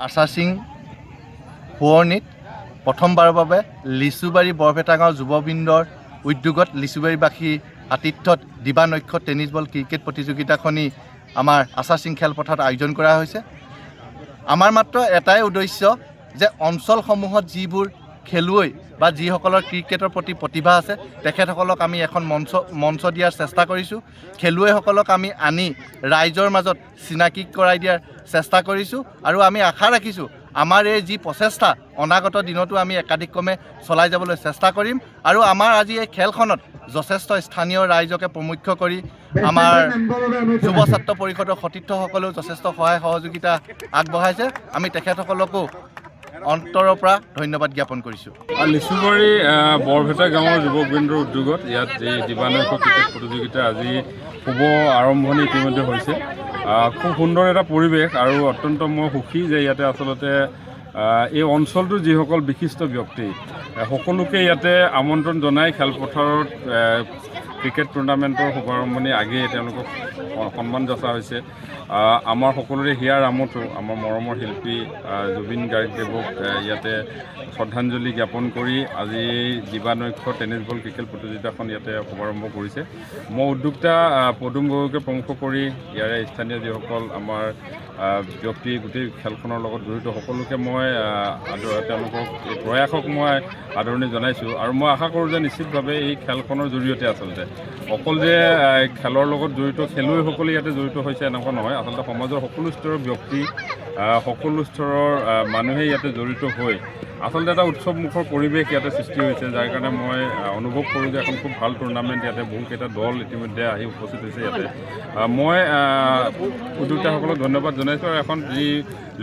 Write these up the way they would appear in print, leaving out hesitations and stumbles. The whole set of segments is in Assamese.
আশা সিং শুৱনিত প্ৰথমবাৰৰ বাবে লিচুবাৰী বৰপেটা গাঁও যুৱবৃন্দৰ উদ্যোগত লিচুবাৰীবাসীৰ আতিথ্যত দিবানক্ষ টেনিছ বল ক্ৰিকেট প্ৰতিযোগিতাখনি আমাৰ আশা সিং খেলপথাৰত আয়োজন কৰা হৈছে। আমাৰ মাত্ৰ এটাই উদ্দেশ্য যে অঞ্চলসমূহত যিবোৰ খেলুৱৈ বা যিসকলৰ ক্ৰিকেটৰ প্ৰতি প্ৰতিভা আছে তেখেতসকলক আমি এখন মঞ্চ দিয়াৰ চেষ্টা কৰিছোঁ। খেলুৱৈসকলক আমি আনি ৰাইজৰ মাজত চিনাকি কৰাই দিয়াৰ চেষ্টা কৰিছোঁ আৰু আমি আশা ৰাখিছোঁ আমাৰ এই যি প্ৰচেষ্টা অনাগত দিনতো আমি একাধিক্ৰমে চলাই যাবলৈ চেষ্টা কৰিম আৰু আমাৰ আজি এই খেলখনত যথেষ্ট স্থানীয় ৰাইজকে প্ৰমুখ্য কৰি আমাৰ যুৱ ছাত্ৰ পৰিষদৰ সতীৰ্থসকলেও যথেষ্ট সহায় সহযোগিতা আগবঢ়াইছে। আমি তেখেতসকলকো অন্তৰৰ পৰা ধন্যবাদ জ্ঞাপন কৰিছোঁ। লিচুবাৰী বৰপেটা গাঁৱৰ যুৱকবৃন্দৰ উদ্যোগত ইয়াত এই দিবানৈশ ক্ৰিকেট প্ৰতিযোগিতা আজি শুভ আৰম্ভণি ইতিমধ্যে হৈছে। খুব সুন্দৰ এটা পৰিৱেশ আৰু অত্যন্ত মই সুখী যে ইয়াতে আচলতে এই অঞ্চলটোৰ যিসকল বিশিষ্ট ব্যক্তি সকলোকে ইয়াতে আমন্ত্ৰণ জনাই খেলপথাৰত ক্ৰিকেট টুৰ্ণামেণ্টৰ শুভাৰম্ভণি আগেয়ে তেওঁলোকক সন্মান যাচা হৈছে। আমাৰ সকলোৰে হিয়াৰ আমঠো আমাৰ মৰমৰ শিল্পী জুবিন গাৰ্গদেৱক ইয়াতে শ্ৰদ্ধাঞ্জলি জ্ঞাপন কৰি আজি দিবানৈশ টেনিছ বল ক্ৰিকেট প্ৰতিযোগিতাখন ইয়াতে শুভাৰম্ভ কৰিছে। মই উদ্যোক্তা পদুম গগৈকে প্ৰমুখ কৰি ইয়াৰে স্থানীয় যিসকল আমাৰ ব্যক্তি গোটেই খেলখনৰ লগত জড়িত সকলোকে মই তেওঁলোকক এই প্ৰয়াসক মই আদৰণি জনাইছোঁ আৰু মই আশা কৰোঁ যে নিশ্চিতভাৱে এই খেলখনৰ জৰিয়তে আচলতে অকল যে খেলৰ লগত জড়িত খেলুৱৈসকলে ইয়াতে জড়িত হৈছে এনেকুৱা নহয়, আচলতে সমাজৰ সকলো স্তৰৰ ব্যক্তি সকলো স্তৰৰ মানুহে ইয়াতে জড়িত হৈ আচলতে এটা উৎসৱমুখৰ পৰিৱেশ ইয়াতে সৃষ্টি হৈছে, যাৰ কাৰণে মই অনুভৱ কৰোঁ যে এখন খুব ভাল টুৰ্ণামেণ্ট ইয়াতে বহুকেইটা দল ইতিমধ্যে আহি উপস্থিত হৈছে ইয়াতে। মই উদ্যোক্তাসকলক ধন্যবাদ জনাইছোঁ আৰু এখন যি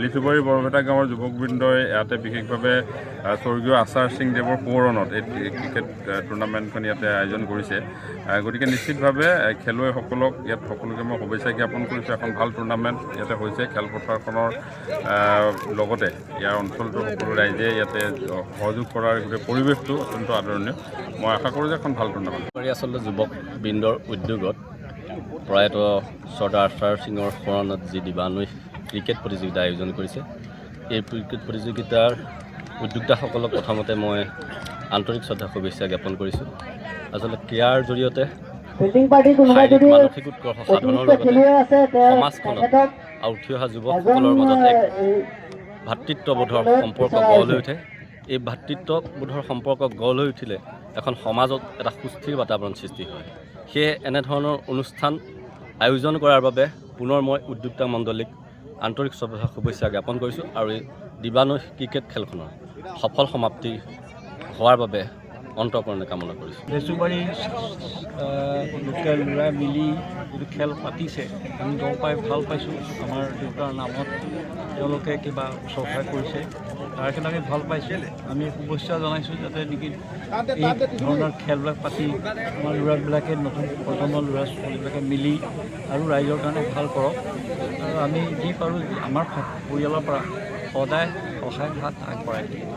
লিচুবাৰী বৰপেটা গাঁৱৰ যুৱকবৃন্দই ইয়াতে বিশেষভাৱে স্বৰ্গীয় আশা সিং দেৱৰ সোঁৱৰণত এই ক্ৰিকেট টুৰ্ণামেণ্টখন ইয়াতে আয়োজন কৰিছে। গতিকে নিশ্চিতভাৱে খেলুৱৈসকলক ইয়াত সকলোকে মই শুভেচ্ছা জ্ঞাপন কৰিছোঁ। এখন ভাল টুৰ্ণামেণ্ট ইয়াতে হৈছে। খেলপথাৰখনৰ লগতে ইয়াৰ অঞ্চলটোৰ সকলো ৰাইজে ইয়াতে সহযোগ কৰাৰ গোটেই পৰিৱেশটো অত্যন্ত আদৰণীয়। মই আশা কৰোঁ যে এখন ভাল টুৰ্ণামেণ্ট। আচলতে যুৱকবৃন্দৰ উদ্যোগত প্ৰয়াত চৰ্দাৰ আশা সিঙৰ সোঁৱৰণত যি দিবানৈশ ক্ৰিকেট প্ৰতিযোগিতা আয়োজন কৰিছে, এই ক্ৰিকেট প্ৰতিযোগিতাৰ উদ্যোক্তাসকলক প্ৰথমতে মই আন্তৰিক শ্ৰদ্ধা শুভেচ্ছা জ্ঞাপন কৰিছোঁ। আচলতে ক্ৰীড়াৰ জৰিয়তে মানসিক উৎকৰ্ষ সাধনৰ লগতে সমাজখনত আৰু উঠি অহা যুৱকসকলৰ মাজত এক ভাতৃত্ববোধৰ সম্পৰ্ক গঢ় লৈ উঠে। এই ভাতৃত্ববোধৰ সম্পৰ্ক গঢ় লৈ উঠিলে এখন সমাজত এটা সুস্থিৰ বাতাবৰণ সৃষ্টি হয়। সেয়ে এনেধৰণৰ অনুষ্ঠান আয়োজন কৰাৰ বাবে পুনৰ মই উদ্যোক্তা মণ্ডলীক আন্তৰিক শুভেচ্ছা জ্ঞাপন কৰিছোঁ আৰু এই দিবানৈশ ক্ৰিকেট খেলখনৰ সফল সমাপ্তি হোৱাৰ বাবে অন্তঃকৰণে কামনা কৰিছোঁ। লিচুবাৰী লোকেল ল'ৰাই মিলি যিটো খেল পাতিছে আমি গম পাই ভাল পাইছোঁ। আমাৰ দেউতাৰ নামত তেওঁলোকে কিবা উৎসৰ্গা কৰিছে, তাৰ কাৰণে আমি ভাল পাইছোঁ। আমি শুভেচ্ছা জনাইছোঁ যাতে নেকি এই ধৰণৰ খেলবিলাক পাতি আমাৰ ল'ৰাবিলাকে নতুন প্ৰজন্মৰ ল'ৰা ছোৱালীবিলাকে মিলি আৰু ৰাইজৰ কাৰণে ভাল কৰক আৰু আমি যি পাৰোঁ আমাৰ পৰিয়ালৰ পৰা সদায় সহায় হাত আগবঢ়াই দিম।